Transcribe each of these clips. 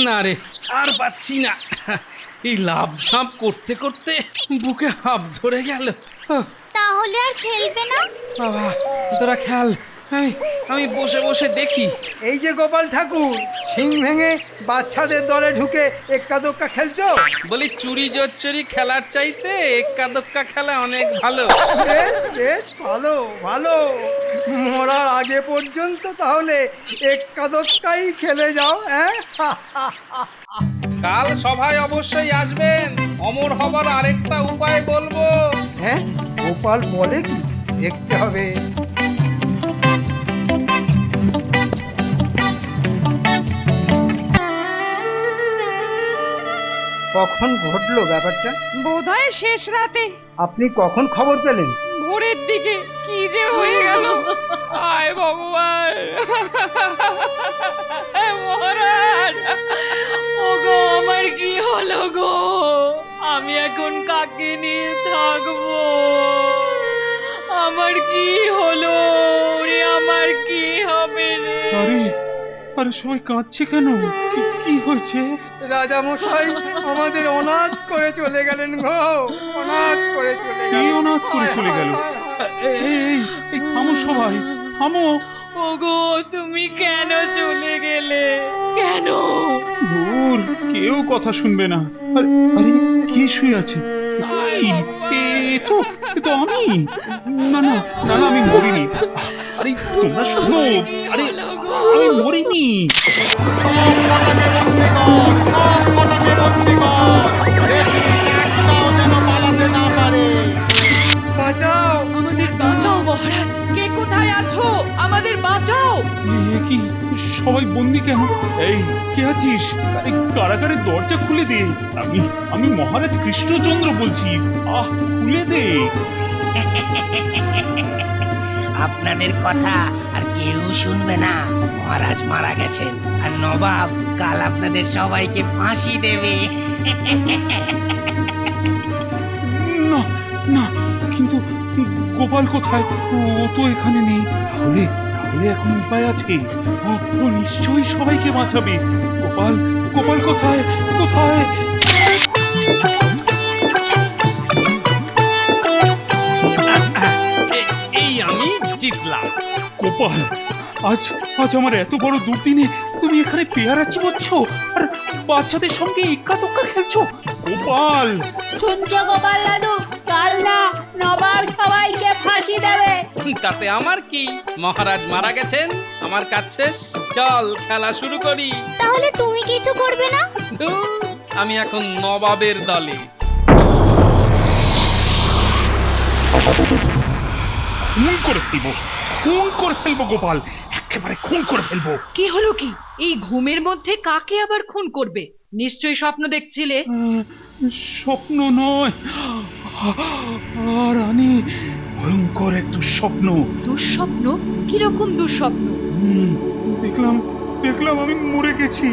না রে, আর পাচ্ছি না। এই লাফ ঝাঁপ করতে করতে বুকে হাঁপ ধরে গেল। তাহলে আর খেলবে না? বাবা, তোরা খেল, আমি আমি বসে বসে দেখি। এই যে গোপাল ঠাকুর, শিং ভেঙে বাচ্চাদের দলে ঢুকে এক্কা দোক্কা খেলছো? বলি চুরি জোচ্চুরি খেলার চাইতে এক্কা দোক্কা খেলা অনেক ভালো। বেশ বেশ, ভালো ভালো। মরার আগে পর্যন্ত তাহলে এক্কা দোক্কাই খেলে যাও, হ্যাঁ? কাল সভায় অবশ্যই আসবেন, অমর হবার আরেকটা উপায় বলবো। হ্যাঁ, গোপাল বলে কি? দেখতে হবে। কখন ঘটলো ব্যাপারটা? বোধহয় শেষ রাতে, আপনি কখন খবর পেলেন? ভোরের দিকে। কি যে হয়ে গেল! আয় ভগবান! মহারাজ, ওগো আমার কি হলো গো? আমি এখন কাকে নিয়ে থাকবো? আমার কি হলো রে? আমার কি হবে রে? আরে আরে সবাই কাঁদছে কেন? কি হয়েছে? রাজা মশাই আমাদের অনাথ করে চলে গেলেন গো, অনাথ করে চলে কে গেলেন। অনাথ করে চলে গেল? এই এই থামো সবাই, থামো। ওগো তুমি কেন চলে গেলে? কেন? দূর, কেউ কথা শুনবে না। আরে আরে কে শুয়ে আছে? এই, এ তো আমি। না না না না, আমি মরিনি। আরে তোমরা শোনো, আরে আমি মরিনি। বাঁচাও! আমাদের বাঁচাও মহারাজ! কে কোথায় আছো? আমাদের বাঁচাও! এ কি, সবাই বন্দি কেন? এই কে আছিস? আরে কারাগারের দরজা খুলে দে। আমি আমি মহারাজ কৃষ্ণচন্দ্র বলছি। খুলে দে। আপনাদের কথা আর কেউ শুনবে না। মহারাজ মারা গেছেন আর নবাব কাল আপনাদের সবাইকে ফাঁসি দেবে। না না, কিন্তু গোপাল কোথায়? ও তো এখানে নেই। তাহলে তাহলে এখন উপায় আছে। ও নিশ্চয়ই সবাইকে বাঁচাবে। গোপাল গোপাল কোথায়? কোথায়? এই আমি জিতলাম। গোপাল, আজ আজ আমার এত বড় দুর্দিনে তুমি এখানে পেয়ারা চিবোচ্ছ আর বাচ্চাদের সঙ্গে এক্কা দোক্কা খেলছো? গোপাল! শুনছো গোপাল দাদু? কাল না নবাব সবাইকে ফাঁসি দেবে। তাতে আমার কি? মহারাজ মারা গেছেন, আমার কাজ শেষ। চল খেলা শুরু করি। তাহলে তুমি কিছু করবে না? ধুর, আমি এখন নবাবের দলে। খুন করে ফেলবো, খুন করে ফেলবো গোপাল, একেবারে খুন করে ফেলবো। কি হলো কি? এই ঘুমের মধ্যে কাকে আবার খুন করবে? নিশ্চয়ই স্বপ্ন দেখছিলে। স্বপ্ন নয়, আর আনি ভয়ঙ্কর এক দুঃস্বপ্ন। দুঃস্বপ্ন? কিরকম দুঃস্বপ্ন? দেখলাম দেখলাম আমি মরে গেছি।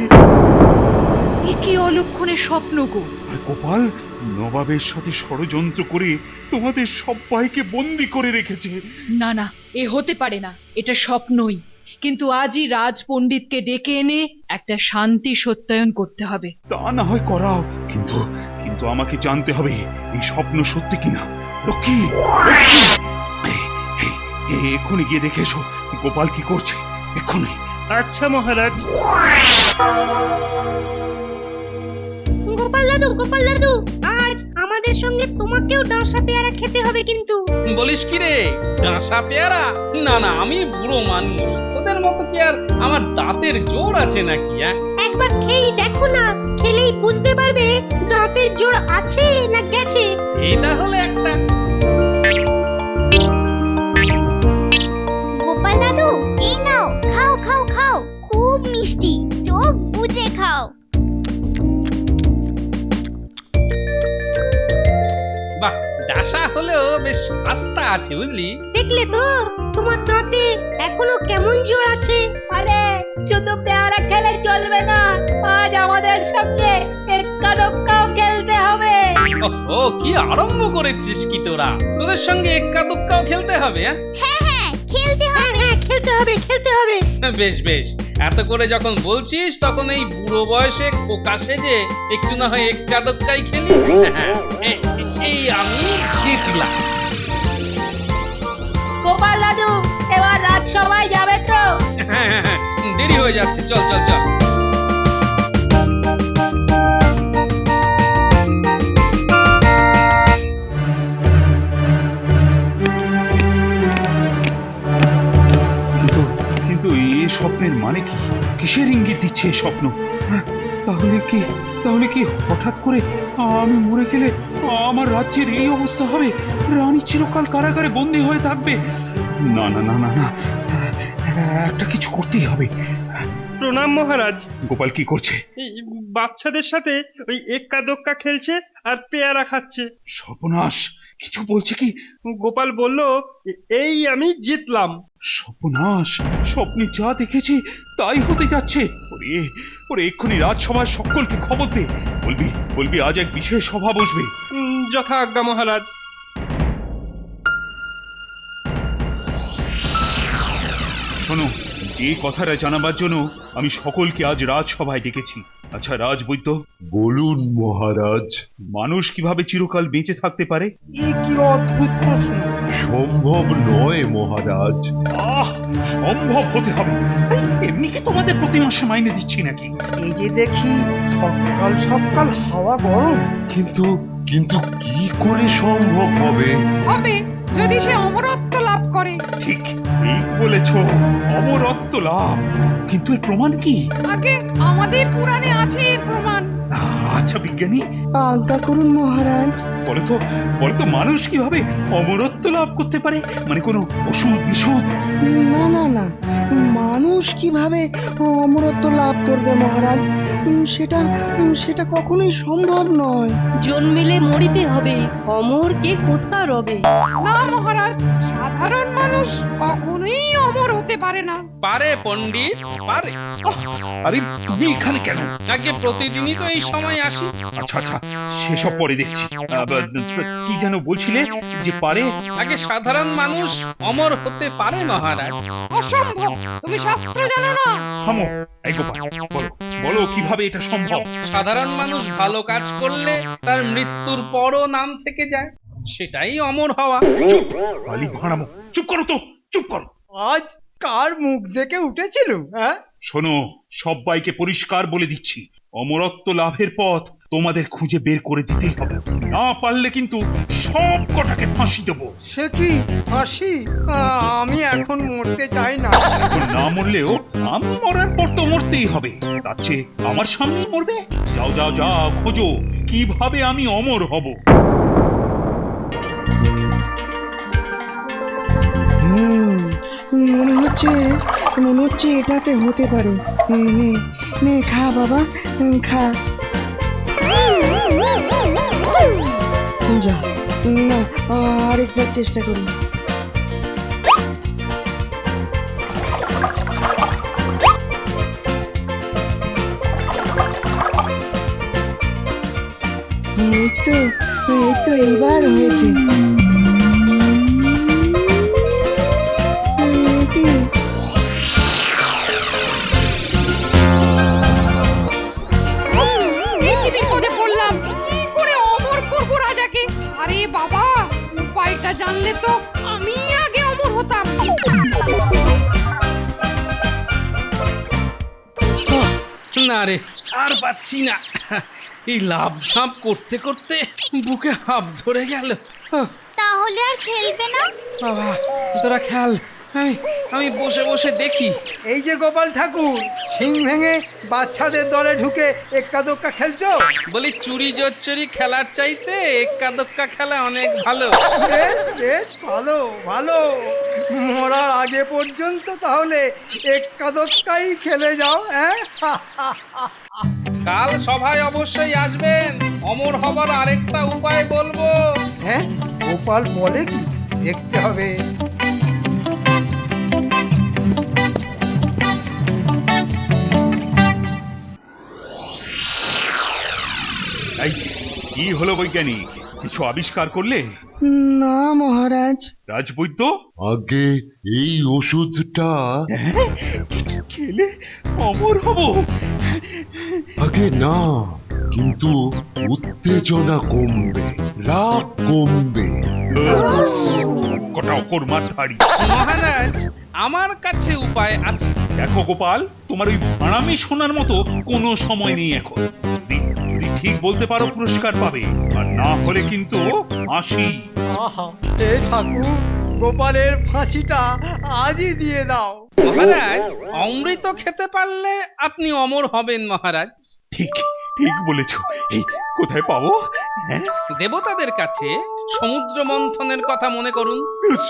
এ কি অলক্ষণে স্বপ্ন গো? আর গোপাল নবাবের সাথে ষড়যন্ত্র করে তোমাদের সবাইকে বন্দি করে রেখেছে। না না, এ হতে পারে না। এটা স্বপ্নই। কিন্তু আজই রাজ পণ্ডিতকে ডেকে এনে একটা শান্তি সত্যায়ন করতে হবে। তা না হয় করাও, কিন্তু কিন্তু আমাকে জানতে হবে এই স্বপ্ন সত্যি কিনা। লক্ষ্মী, লক্ষ্মী! এক্ষুনি গিয়ে দেখে এসো গোপাল কি করছে, এক্ষুনি। আচ্ছা মহারাজ। গোপাল দাদু, আজ আমাদের সঙ্গে তোমাকেও ডাঁশা পেয়ারা খেতে হবে কিন্তু। বলিস কি রে, ডাঁশা পেয়ারা? না না, আমি বুড়ো মানুষ, তোদের মতো কি আর আমার দাঁতের জোর আছে নাকি? একবার খেয়েই দেখো না, খেলেই বুঝতে পারবে দাঁতের জোর আছে না গেছে। এই তাহলে একটা। গোপাল দাদু, এই নাও, খাও খাও খাও। খুব মিষ্টি, চোখ বুজে খাও। বাহ, ডাঁশা হলেও বেশ আস্থা আছে বুঝলি। দেখলে তো তোমার দাঁতে এখনো কেমন জোর আছে। আরে শুধু পেয়ারা খেলে চলবে না, আজ আমাদের সঙ্গে এক্কা দোক্কাও খেলতে হবে। ও কি আরম্ভ করেছিস কি তোরা? তোদের সঙ্গে এক্কা দোক্কাও খেলতে হবে? হ্যাঁ হ্যাঁ, খেলতে হবে। হ্যাঁ খেলতে হবে, খেলতে হবে। বেশ বেশ, এত করে যখন বলছিস তখন এই বুড়ো বয়সে খোকা সেজে একটু না হয় এক্কা দোক্কাই খেলি। এই আমি জিতলাম। গোপাল দাদু এবার রাজসভায় যাবে তো? দেরি হয়ে যাচ্ছে, চল চল চল। কিন্তু কিন্তু এই স্বপ্নের মানে কি? কিসের ইঙ্গিত দিচ্ছে এই স্বপ্ন? হ্যাঁ, তাহলে কি হঠাৎ করে আমি মরে গেলে আমার রাজ্যের এই অবস্থা হবে? রানী চিরকাল কারাগারে বন্দী হয়ে থাকবে? না না না না না, একটা কিছু করতেই হবে। প্রণাম মহারাজ। গোপাল কি করছে? এই বাচ্চাদের সাথে ওই এক্কা দোক্কা খেলছে আর পেয়ারা খাচ্ছে। সর্বনাশ, কিছু বলছে কি? গোপাল বলল এই আমি জিতলাম। সর্বনাশ, স্বপ্নে যা দেখেছি তাই হতে যাচ্ছে। ওরে ওরে, এক্ষুনি রাজসভার সকলকে খবর দে। বলবি আজ এক বিশেষ সভা বসবে। যথা আজ্ঞা মহারাজ। শোনো, এই কথাটা জানাবার জন্য আমি সকলকে আজ রাজসভায় ডেকেছি। আচ্ছা রাজবৈদ্য, বলুন মহারাজ। মানুষ কিভাবে চিরকাল বেঁচে থাকতে পারে? এ কি অদ্ভুত প্রশ্ন! সম্ভব নয় মহারাজ। সম্ভব হতে হবে। এমনি কি তোমাদের প্রতি মাসে মাইনে দিচ্ছি নাকি? এই যে দেখি সকাল সকাল হাওয়া গরম। কিন্তু কিন্তু কি করে সম্ভব হবে? হবে যদি সে অমরত্ব লাভ করে। ঠিক বলেছ, অমরত্ব লাভ। কিন্তু এর প্রমাণ কি? আগে আমাদের পুরাণে আছে এর প্রমাণ। আচ্ছা বিজ্ঞানী, আজ্ঞা করুন মহারাজ। বলতো মানুষ কিভাবে অমরত্ব লাভ করতে পারে? মানে কোনো ওষুধ বিশুধ? না না না, মানুষ কিভাবে অমরত্ব লাভ করবে মহারাজ? সেটা কখনোই সম্ভব নয়। জন্মিলে মরিতে হবে, অমর কে কোথা রবে? না মহারাজ, সাধারণ মানুষ কখনোই অমর হতে পারে না। পারে পণ্ডিত, পারে। আরে তুমি এখানে কেন? আগে প্রতিদিনই তো এই সময় আসি। আচ্ছা আচ্ছা, সেসব পরে দেখছি। কি যেন বলছিলে যে পারে? আগে সাধারণ মানুষ অমর হতে পারে মহারাজ। অসম্ভব, তুমি শাস্ত্র জানো না। থামো, এই গোপাল, বলো কিভাবে এটা সম্ভব? সাধারণ মানুষ ভালো কাজ করলে তার মৃত্যুর পরও নাম থেকে যায়, সেটাই অমর হওয়া। চুপ, খালি ভাড়ামো। চুপ করো তো, চুপ করো। আজ কার মুখ দেখে উঠেছিল? হ্যাঁ, শোনো, সবাইকে পরিষ্কার বলে দিচ্ছি, অমরত্ব লাভের পথ তোমাদের খুঁজে বের করে দিতেই হবে। না পারলে কিন্তু সব কটাকে ফাঁসি দেবো। সে কি হাসি? আমি এখন মরতে চাই না। এখন না মরলেও আমি মরার পর তো মরতেই হবে। তার চেয়ে আমার সামনেই মরবে। যাও যাও যাও, খোঁজো কিভাবে আমি অমর হব। মনে হচ্ছে এটাতে হতে পারে। নে খা বাবা, খা। যা, না আরেকবার চেষ্টা করি। এই তো এইবার হয়েছে। কি বিপদে পড়লাম! কি করে অমর করবো রাজাকে? আরে বাবা, উপায়টা জানলে তো আমি আগে অমর হতাম। না রে, আর পাচ্ছি না। এই লাভ ঝাঁপ করতে করতে বুকে হাঁপ ধরে গেল। তাহলে আর খেলবে না? বাবা, তোরা খেয়াল, আমি বসে বসে দেখি। এই যে গোপাল ঠাকুর, শিং ভেঙে বাচ্চাদের দলে ঢুকে এক্কা দোক্কা খেলছো? বলি চুরি জোচ্চুরি খেলার চাইতে এক্কা দোক্কা খেলা অনেক ভালো। বেশ ভালো ভালো। মরার আগে পর্যন্ত তাহলে এক্কা দোক্কাই খেলে যাও। হ্যাঁ, কাল সভায় অবশ্যই আসবেন, অমর হবার আরেকটা উপায় বলবো। হ্যাঁ, গোপাল বলে কি? দেখতে হবে। কি হলো বৈজ্ঞানিক? কিছু আবিষ্কার করলে? না মহারাজ। রাজবৈদ্য, আগে এই ওষুধটা খেলে অমর হব? আগে না, কিন্তু উত্তেজনা কমবে, রাগ কমবে। কটাও কর্মার ধারী। মহারাজ, আমার কাছে উপায় আছে। দেখো গোপাল, তোমার ওই ভাড়ামি শোনার মতো কোনো সময় নেই এখন। যদি ঠিক বলতে পারো পুরস্কার পাবে, আর না হলে কিন্তু আসি। আহা, এ ঠাকুর, গোপালের ফাঁসিটা আজই দিয়ে দাও। মহারাজ, অমৃত খেতে পারলে আপনি অমর হবেন মহারাজ। ঠিক ঠিক বলেছ। এই কোথায় পাবো? হ্যাঁ, দেবতাদের কাছে সমুদ্র মন্থনের কথা মনে করুন। ইস,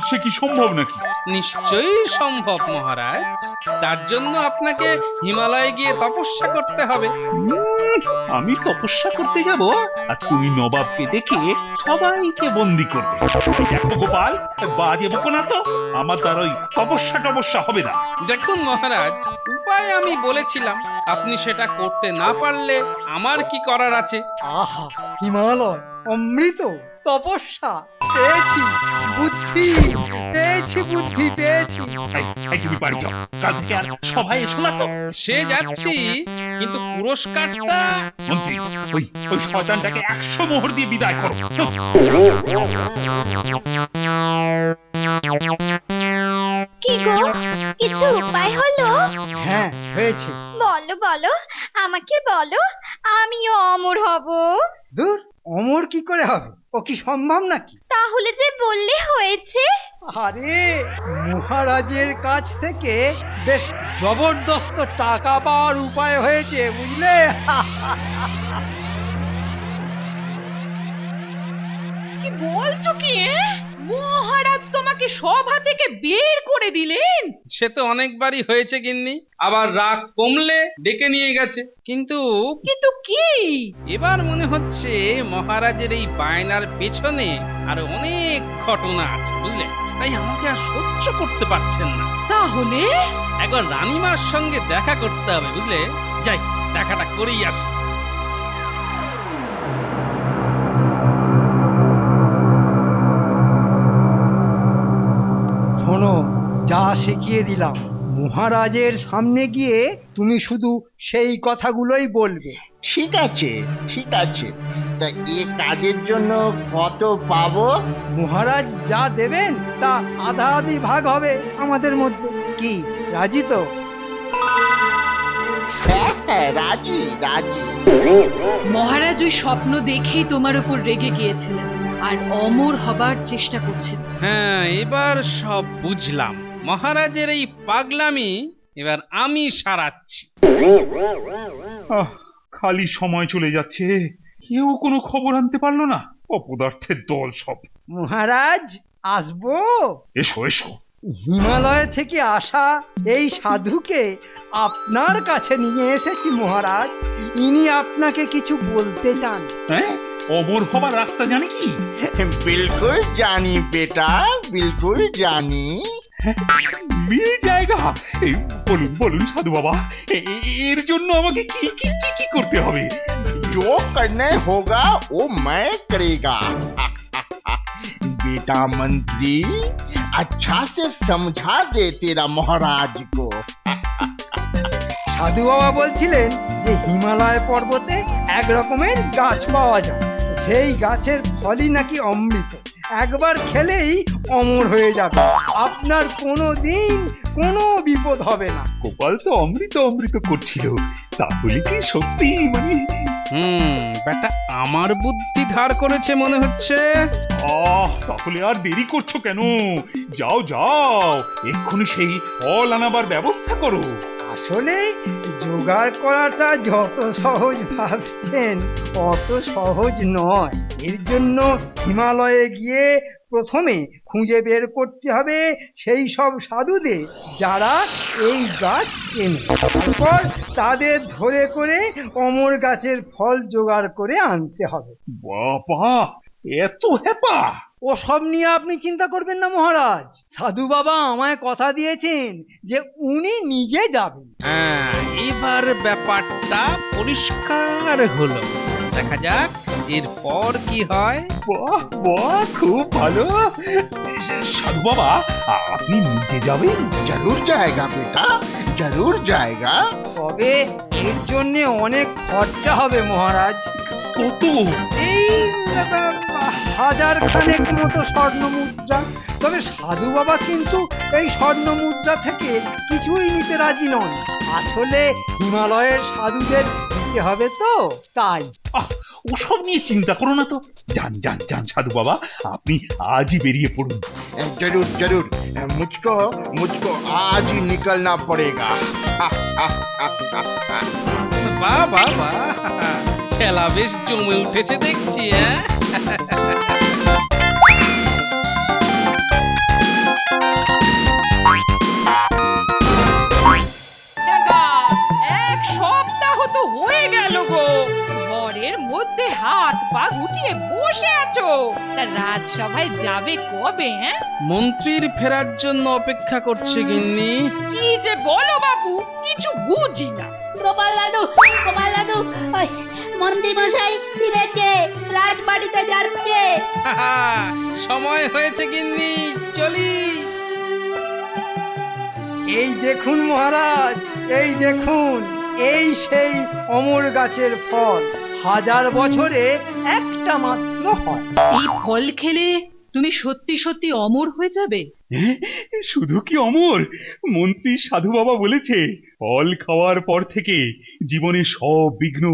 সে কি সম্ভব নাকি? নিশ্চয়ই সম্ভব মহারাজ। তার জন্য আপনাকে হিমালয়ে গিয়ে তপস্যা করতে হবে। আমি তপস্যা করতে যাব, আর তুমি নবাবকে দেখে সবাইকে বন্দি করবে। এই দেখো গোপাল, বাজে বকো না তো, আমার দ্বারা ওই তপস্যা হবে না। দেখুন মহারাজ, উপায় আমি বলেছিলাম, আপনি সেটা করতে না পারলে আমার কি করার আছে? আহা, হিমালয়, অমৃত, তপস্যা, পেয়েছি বুদ্ধি, পেয়েছি। এই তুমি বাড়ি যাও, কাল থেকে আর সবাই এসো না তো। সে যাচ্ছি, কিন্তু পুরস্কারটা। মন্ত্রী, ওই ওই শয়তানটাকে 100 মোহর দিয়ে বিদায় করো। কি গো, কিছু উপায় হলো? হ্যাঁ, হয়েছে। বলো বলো, আমাকে বলো, আমিও অমর হব। দূর, অমর কি করে হবে? ও কি সম্ভব নাকি? তাহলে যে বললে হয়েছে। আরে, মহারাজের কাছ থেকে বেশ জবরদস্ত টাকা পাওয়ার উপায় হয়েছে, বুঝলে? কি বলছো কি? মহারাজ তোমাকে সভা থেকে বের করে দিলেন? সে তো অনেকবারই হয়েছে গিন্নি, আবার রাগ কমলে ডেকে নিয়ে গেছে। কিন্তু কিন্তু কি? এবার মনে হচ্ছে মহারাজের এই বায়নার পেছনে আরো অনেক ঘটনা আছে, বুঝলে? তাই আমাকে আর সহ্য করতে পারছেন না। তাহলে একবার রানীমার সঙ্গে দেখা করতে হবে, বুঝলে? যাই, দেখাটা করেই আসি। শোনো, যা শিখিয়ে দিলাম, মহারাজের সামনে গিয়ে তুমি শুধু সেই কথাগুলোই বলবে। ঠিক আছে, ঠিক আছে। তা এ কাজের জন্য কত পাবো? মহারাজ যা দেবেন তা আধা আধি ভাগ হবে আমাদের মধ্যে। কি, রাজি তো? হ্যাঁ হ্যাঁ, রাজি রাজি। মহারাজ ওই স্বপ্ন দেখেই তোমার উপর রেগে গিয়েছিলেন আর অমর হবার চেষ্টা করছেন। হ্যাঁ, এবার সব বুঝলাম। মহারাজের এই পাগলামি এবার আমি সারাচ্ছি। আহ, খালি সময় চলে যাচ্ছে, কেউ কোনো খবর আনতে পারলো না। অপদার্থের দল সব। মহারাজ, আসবো? এসো এসো। হিমালয় থেকে আসা এই সাধুকে আপনার কাছে নিয়ে এসেছি মহারাজ। ইনি আপনাকে কিছু বলতে চান। হ্যাঁ, অমর হবার রাস্তা জানি কি? বিলকুল জানি বেটা, বিলকুল জানি। মিল জায়গা। এই বলুন বলুন সাধু বাবা, এর জন্য আমাকে কি কি কি কি করতে হবে? जो करना होगा वो मैं करेगा। बेटा मंत्री, अच्छा से समझा दे तेरा महाराज को। সাধু বাবা বলছিলেন যে হিমালয় পর্বতে এক রকমের গাছ পাওয়া যায়, সেই গাছের ফলই নাকি অমৃত। একবার খেলেই অমর হয়ে যাবে, আপনার কোনোদিন কোনো বিপদ হবে না। গোপাল তো অমৃত অমৃত করছিল, তাহলে কি সত্যি মানে? বেটা আমার বুদ্ধি ধার করেছে মনে হচ্ছে। তাহলে আর দেরি করছো কেন? যাও যাও, এক্ষুনি সেই ফল আনাবার ব্যবস্থা করো। আসলে জোগাড় করাটা যত সহজ ভাবছেন অত সহজ নয়। এর জন্য হিমালয়ে গিয়ে প্রথমে খুঁজে বের করতে হবে সেই সব সাধুদের যারা এই গাছ কেনে। তারপর তাদের ধরে করে অমর গাছের ফল জোগাড় করে আনতে হবে। বাবা, এত হ্যাপা! ও সব নিয়ে আপনি চিন্তা করবেন না মহারাজ। সাধু বাবা আমায় কথা দিয়েছেন যে উনি নিজে যাবেন। হ্যাঁ, এবার ব্যাপারটা পরিষ্কার হলো। দেখা যাক এরপর কি হয়? বাহ বাহ, খুব ভালো। সাধু বাবা, আপনি নিজে যাবেন? জরুর জায়গা বেটা, জরুর জায়গা। তবে এর জন্য অনেক খরচা হবে মহারাজ। কত? এই 1000 খানেক মতো স্বর্ণ মুদ্রা। তবে সাধু বাবা কিন্তু এই স্বর্ণ মুদ্রা থেকে কিছুই নিতে রাজি নন। আসলে হিমালয়ের সাধুদের দিতে হবে তো, তাই। ওসব নিয়ে চিন্তা করো না তো। যান যান যান সাধু বাবা, আপনি আজই বেরিয়ে পড়ুন। जरूर जरूर, मुझको मुझको आज ही निकलना पड़ेगा। বাহ বাহ বাহ, খেলা বেশ জমে উঠেছে দেখছি। এক সপ্তাহ তো হয়ে গেল গো, ঘরের মধ্যে হাত পা গুটিয়ে বসে আছো। তা রাজসভায় যাবে কবে? মন্ত্রীর ফেরার জন্য অপেক্ষা করছে গিন্নি। কি যে বলো বাবু, কিছু বুঝি না। গোপাল দাদু, গোপাল দাদু, ওই মন্ত্রী মশাই ফিরেছে, রাজবাড়িতে যাচ্ছে। সময় হয়েছে গিন্নি, চলি। এই দেখুন মহারাজ, এই দেখুন, এই সেই অমর গাছের ফল। 1000 বছরে একটা মাত্র হয়। এই ফল খেলে তুমি সত্যি সত্যি অমর হয়ে যাবে। শুধু কি অমর, মন্ত্রী সাধু বাবা বলেছে ফল খাওয়ার পর থেকে জীবনে সব বিঘ্ন,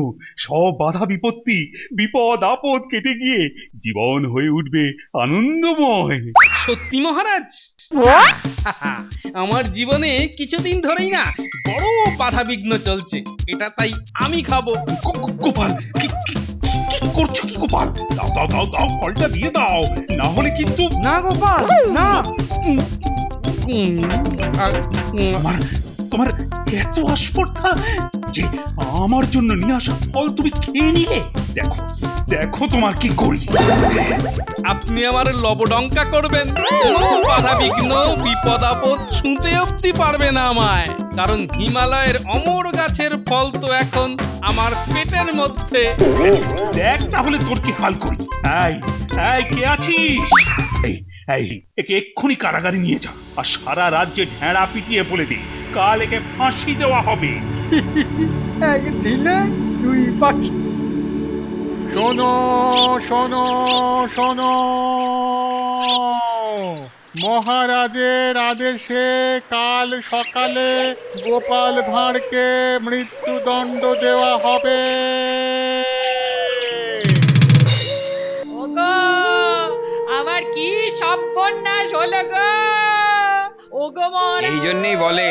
সব বাধা বিপত্তি, বিপদ আপদ কেটে গিয়ে জীবন হয়ে উঠবে আনন্দময়। সত্যি মহারাজ? আমার জীবনে কিছুদিন ধরেই না বড় বাধা বিঘ্ন চলছে, এটা তাই আমি খাবো। গোপাল, কি করছো কি গোপাল? দাও দাও দাও দাও, ফলটা দিয়ে দাও, না হলে কিন্তু। না গোপাল, না। তোমার তোমার এত আস্পর্ধা যে আমার জন্য নিয়ে আসা ফল তুমি খেয়ে নিলে। দেখো দেখো তোমার কি করি। আপনি আমার লবডঙ্কা করবেন, কোনো বাধা বিঘ্ন বিপদ আপদ ছুঁতে অব্দি পারবে না আমায়, কারণ হিমালয়ের অমর গাছের ফল তো এখন আমার পেটের মধ্যে। দেখ তাহলে তোর কি হাল করি। এই এই, কে আছিস? এই এই, একে এক্ষুনি কারাগারে নিয়ে যা, আর সারা রাজ্যে ঢেঁড়া পিটিয়ে বলে দে কাল একে ফাঁসি দেওয়া হবে। এক দিলে 2 পাখি। শোনো শোনো শোনো, মহারাজের আদেশে কাল সকালে গোপাল ভাঁড়কে মৃত্যুদণ্ড দেওয়া হবে। ওগো, আমার কি সর্বনাশ হলো গো। ওগো মহারাজ, এই জন্যই বলে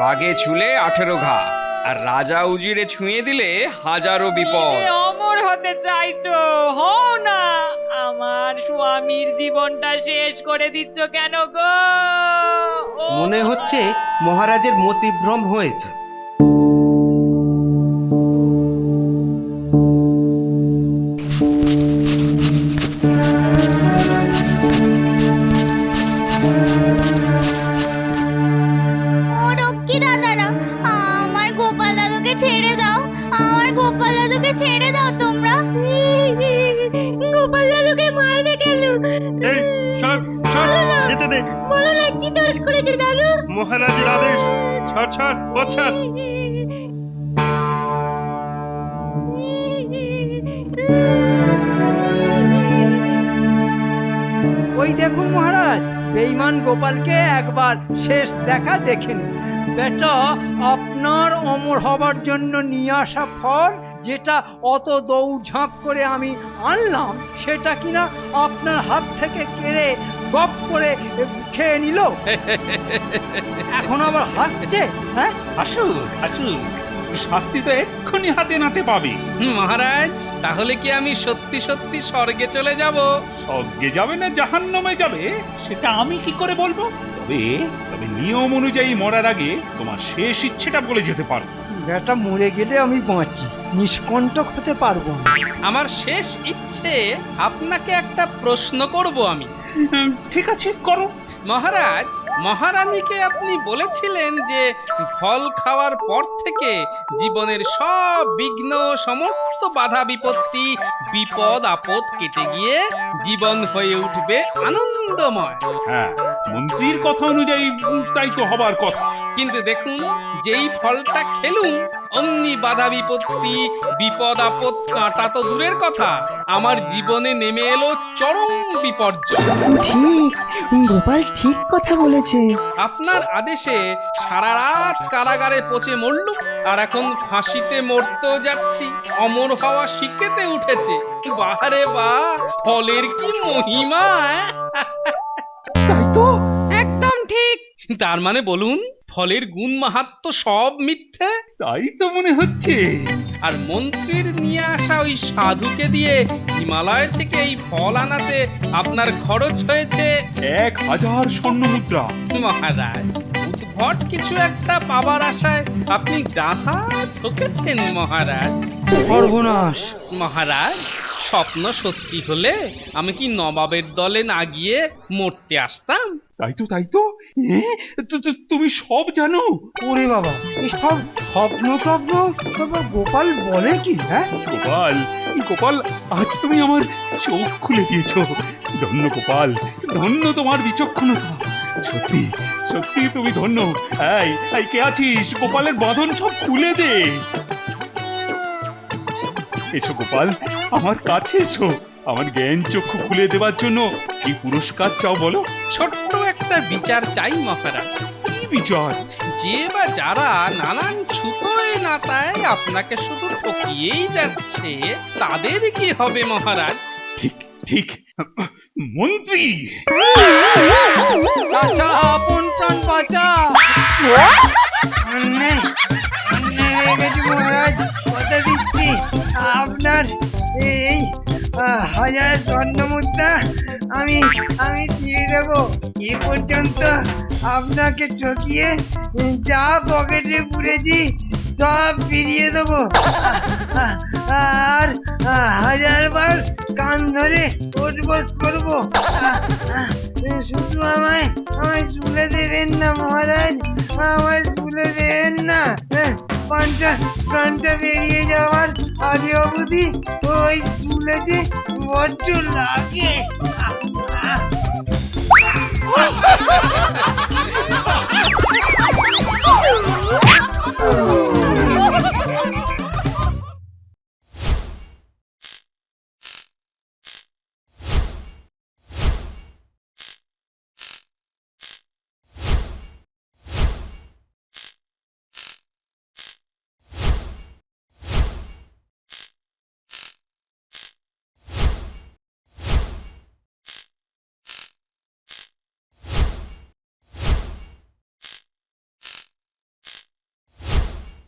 বাঘে ছুলে 18 ঘা, আর রাজা উজিরে ছুঁয়ে দিলে 1000 বিপদ। যে অমর হতে চাইছো, হও না। আমার স্বামীর জীবনটা শেষ করে দিচ্ছ কেন গো? মনে হচ্ছে মহারাজের মতিভ্রম হয়েছে। ও রক্ষী দাদারা, আমার গোপাল দাদুকে ছেড়ে দাও, আমার গোপাল দাদুকে ছেড়ে দাও তোমরা। গোপাল দাদুকে মারবে কেন? এই ছাড় ছাড়, যেতে দে। বলো না কি দোষ করেছে দাদু? মহারাজের আদেশ, ছাড় ছাড়, ও ছাড়। ওই দেখুন মহারাজ, বেঈমান গোপালকে একবার শেষ দেখা দেখেন। বেটা, আপনার অমর হবার জন্য নিয়ে আসা ফল, যেটা অত দৌড়ঝাঁপ করে আমি আনলাম, সেটা কিনা আপনার হাত থেকে কেড়ে গপ করে খেয়ে নিল। এখন আবার হাসছে। হ্যাঁ, আসুক আসুক, শাস্তি তো এক্ষুনি হাতে নাতে পাবে। মহারাজ, তাহলে কি আমি সত্যি সত্যি স্বর্গে চলে যাব? স্বর্গে যাবে না জাহান্নামে যাবে সেটা আমি কি করে বলবো? তবে তবে নিয়ম অনুযায়ী মরার আগে তোমার শেষ ইচ্ছেটা বলে যেতে পারো। বেটা, মরে গেলে আমি বাঁচি, নিষ্কণ্টক হতে পারবো না। আমার শেষ ইচ্ছে, আপনাকে একটা প্রশ্ন করব আমি। ঠিক আছে, করো। মহারাজ, মহারানীকে আপনি বলেছিলেন যে ফল খাওয়ার পর থেকে জীবনের সব বিঘ্ন, সমস্ত বাধা বিপত্তি, বিপদ আপদ কেটে গিয়ে জীবন হয়ে উঠবে আনন্দময়। হ্যাঁ, মন্ত্রীর কথা অনুযায়ী তাই তো হবার কথা। কিন্তু দেখুন, যেই ফলটা খেলুম অমনি বাধা বিপত্তি, বিপদ আপদ কাঁটা তো দূরের কথা, আমার জীবনে নেমে এলো চরম বিপর্যয়। ঠিক, গোপাল ঠিক কথা বলেছে। আপনার আদেশে সারা রাত কারাগারে পচে মরলুম, আর এখন ফাঁসিতে মরতেও যাচ্ছি। অমর হওয়া শিখেতে উঠেছে। বাহারে বা, ফলের কি মহিমা! তাই তো। একদম ঠিক। তার মানে বলুন, ফলের গুণ মাহাত্ম্য সব মিথ্যে? তাই তো মনে হচ্ছে। আর মন্ত্রীর নিয়ে আসা ওই সাধুকে দিয়ে হিমালয় থেকে এই ফল আনাতে আপনার খরচ হয়েছে 1000 স্বর্ণ মুদ্রা। মহারাজ, উদ্ভট কিছু একটা পাবার আশায় আপনি ডাহা ঠকেছেন মহারাজ। সর্বনাশ! মহারাজ, স্বপ্ন সত্যি হলে আমি কি নবাবের দলে না গিয়ে মরতে আসতাম? তাই তো, তাই তো। তুমি সব জানো? ওরে বাবা, এসব স্বপ্ন টপ্ন বাবা গোপাল বলে কি? হ্যাঁ, গোপাল, গোপাল, আজ তুমি আমার চোখ খুলে দিয়েছো। ধন্য গোপাল, ধন্য তোমার বিচক্ষণতা। সত্যি সত্যি তুমি ধন্য। এই কে আছিস? গোপালের বাঁধন সব খুলে দে। এসো গোপাল, আমার কাছে এসো। আমার জ্ঞান চক্ষু খুলে দেওয়ার জন্য কি পুরস্কার চাও বলো? ছোট্ট একটা বিচার চাই মহারাজ। কি বিচার? যে বা যারা নানান ছুতোয় নাতায় আপনাকে শুধু ঠকিয়েই যাচ্ছে, তাদের কি হবে মহারাজ? ঠিক ঠিক, মন্ত্রী। চাচা, আপন প্রাণ বাঁচা। অন্যায় অন্যায় হয়ে গেছে মহারাজ, কথা দিচ্ছি। আপনার এই 1000 স্বর্ণ মুদ্রা আমি দিয়ে দেব। এ পর্যন্ত আপনাকে ঠকিয়ে যা পকেটে পুরেছি সব ফিরিয়ে দেবো। আর 1000 বার কান ধরে ওঠবোস করবো। শুধু আমায় শুলে দেবেন না মহারাজ, আমায় শুলে দেবেন না। প্রাণটা বেরিয়ে যাওয়ার আগে অবধি ওই শুলে যে বড্ড লাগে।